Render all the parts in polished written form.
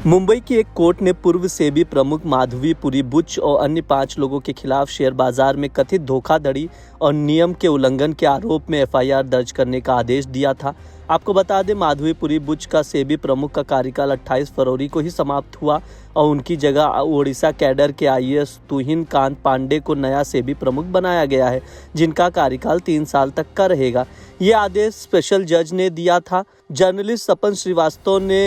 मुंबई की एक कोर्ट ने पूर्व सेबी प्रमुख माधवी पुरी बुच और अन्य 5 लोगों के खिलाफ शेयर बाजार में कथित धोखाधड़ी और नियम के उल्लंघन के आरोप में एफआईआर दर्ज करने का आदेश दिया था। आपको बता दें, माधवी पुरी बुच का सेबी प्रमुख का कार्यकाल 28 फरवरी को ही समाप्त हुआ और उनकी जगह ओडिशा कैडर के आईएएस तुहिन कांत पांडे को नया सेबी प्रमुख बनाया गया है, जिनका कार्यकाल 3 साल तक का रहेगा। ये आदेश स्पेशल जज ने दिया था। जर्नलिस्ट सपन श्रीवास्तव ने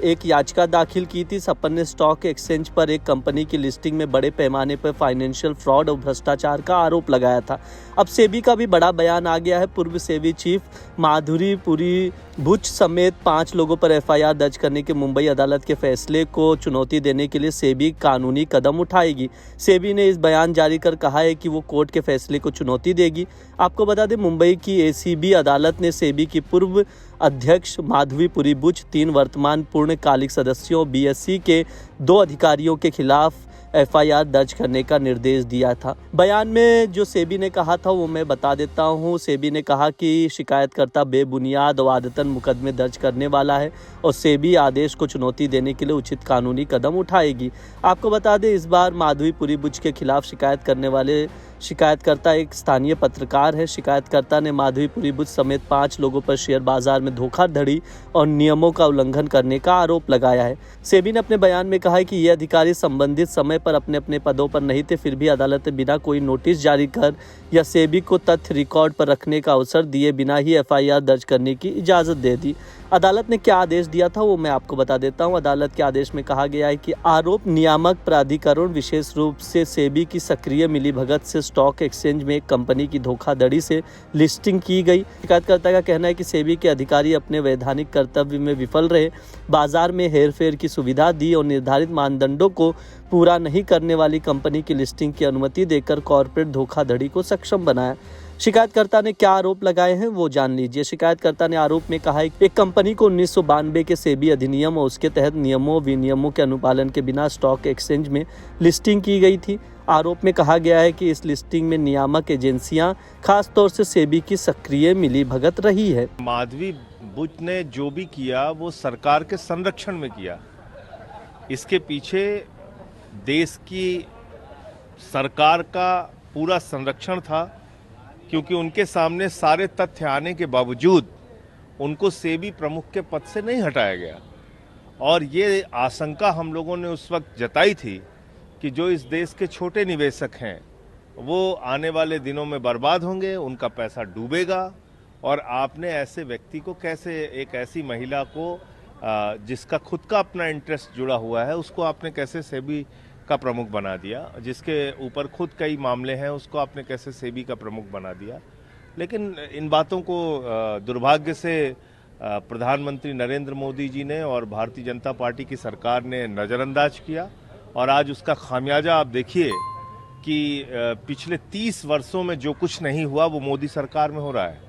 एक याचिका दाखिल की थी। सपन ने स्टॉक एक्सचेंज पर एक कंपनी की लिस्टिंग में बड़े पैमाने पर फाइनेंशियल फ्रॉड और भ्रष्टाचार का आरोप लगाया था। अब सेबी का भी बड़ा बयान आ गया है। पूर्व सेबी चीफ माधुरी पुरी बुच समेत 5 लोगों पर एफआईआर दर्ज करने के मुंबई अदालत के फैसले को चुनौती देने के लिए सेबी कानूनी कदम उठाएगी। सेबी ने इस बयान जारी कर कहा है कि वो कोर्ट के फैसले को चुनौती देगी। आपको बता दें, मुंबई की एसीबी अदालत ने सेबी की पूर्व अध्यक्ष माधवी पुरी बुच, 3 वर्तमान पूर्णकालिक सदस्यों बीएससी के 2 अधिकारियों के खिलाफ एफआईआर दर्ज करने का निर्देश दिया था। बयान में जो सेबी ने कहा था वो मैं बता देता हूँ। सेबी ने कहा कि शिकायतकर्ता बेबुनियाद और आदतन मुकदमे दर्ज करने वाला है और सेबी आदेश को चुनौती देने के लिए उचित कानूनी कदम उठाएगी। आपको बता दें, इस बार माधवी पुरी बुच के खिलाफ शिकायत करने वाले शिकायतकर्ता एक स्थानीय पत्रकार है। शिकायतकर्ता ने माधवी पुरी बुच समेत 5 लोगों पर शेयर बाजार में धोखाधड़ी और नियमों का उल्लंघन करने का आरोप लगाया है। सेबी ने अपने बयान में कहा है कि ये अधिकारी संबंधित समय पर अपने अपने पदों पर नहीं थे, फिर भी अदालत ने बिना कोई नोटिस जारी कर या सेबी को तथ्य रिकॉर्ड पर रखने का अवसर दिए बिना ही एफआईआर दर्ज करने की इजाज़त दे दी। अदालत ने क्या आदेश दिया था वो मैं आपको बता देता हूँ। अदालत के आदेश में कहा गया है कि आरोप नियामक प्राधिकरण, विशेष रूप से सेबी की सक्रिय मिलीभगत से स्टॉक एक्सचेंज में एक कंपनी की धोखाधड़ी से लिस्टिंग की गई। शिकायतकर्ता का कहना है कि सेबी के अधिकारी अपने वैधानिक कर्तव्य में विफल रहे, बाजार में हेरफेर की सुविधा दी और निर्धारित मानदंडों को पूरा नहीं करने वाली कंपनी की लिस्टिंग की अनुमति देकर कॉर्पोरेट धोखाधड़ी को सक्षम बनाया। शिकायतकर्ता ने क्या आरोप लगाए हैं वो जान लीजिए। शिकायतकर्ता ने आरोप में कहा है कि एक कंपनी को 1992 के सेबी अधिनियम और उसके तहत नियमों विनियमों के अनुपालन के बिना स्टॉक एक्सचेंज में लिस्टिंग की गई थी। आरोप में कहा गया है कि इस लिस्टिंग में नियामक एजेंसियां, खासतौर से सेबी की सक्रिय मिलीभगत रही है। माधवी बुच ने जो भी किया वो सरकार के संरक्षण में किया। इसके पीछे देश की सरकार का पूरा संरक्षण था, क्योंकि उनके सामने सारे तथ्य आने के बावजूद उनको सेबी प्रमुख के पद से नहीं हटाया गया। और ये आशंका हम लोगों ने उस वक्त जताई थी कि जो इस देश के छोटे निवेशक हैं वो आने वाले दिनों में बर्बाद होंगे, उनका पैसा डूबेगा। और आपने ऐसे व्यक्ति को कैसे, एक ऐसी महिला को जिसका खुद का अपना इंटरेस्ट जुड़ा हुआ है, उसको आपने कैसे सेबी का प्रमुख बना दिया, जिसके ऊपर खुद कई मामले हैं, उसको आपने कैसे सेबी का प्रमुख बना दिया। लेकिन इन बातों को दुर्भाग्य से प्रधानमंत्री नरेंद्र मोदी जी ने और भारतीय जनता पार्टी की सरकार ने नज़रअंदाज किया। और आज उसका खामियाजा आप देखिए कि पिछले 30 वर्षों में जो कुछ नहीं हुआ वो मोदी सरकार में हो रहा है।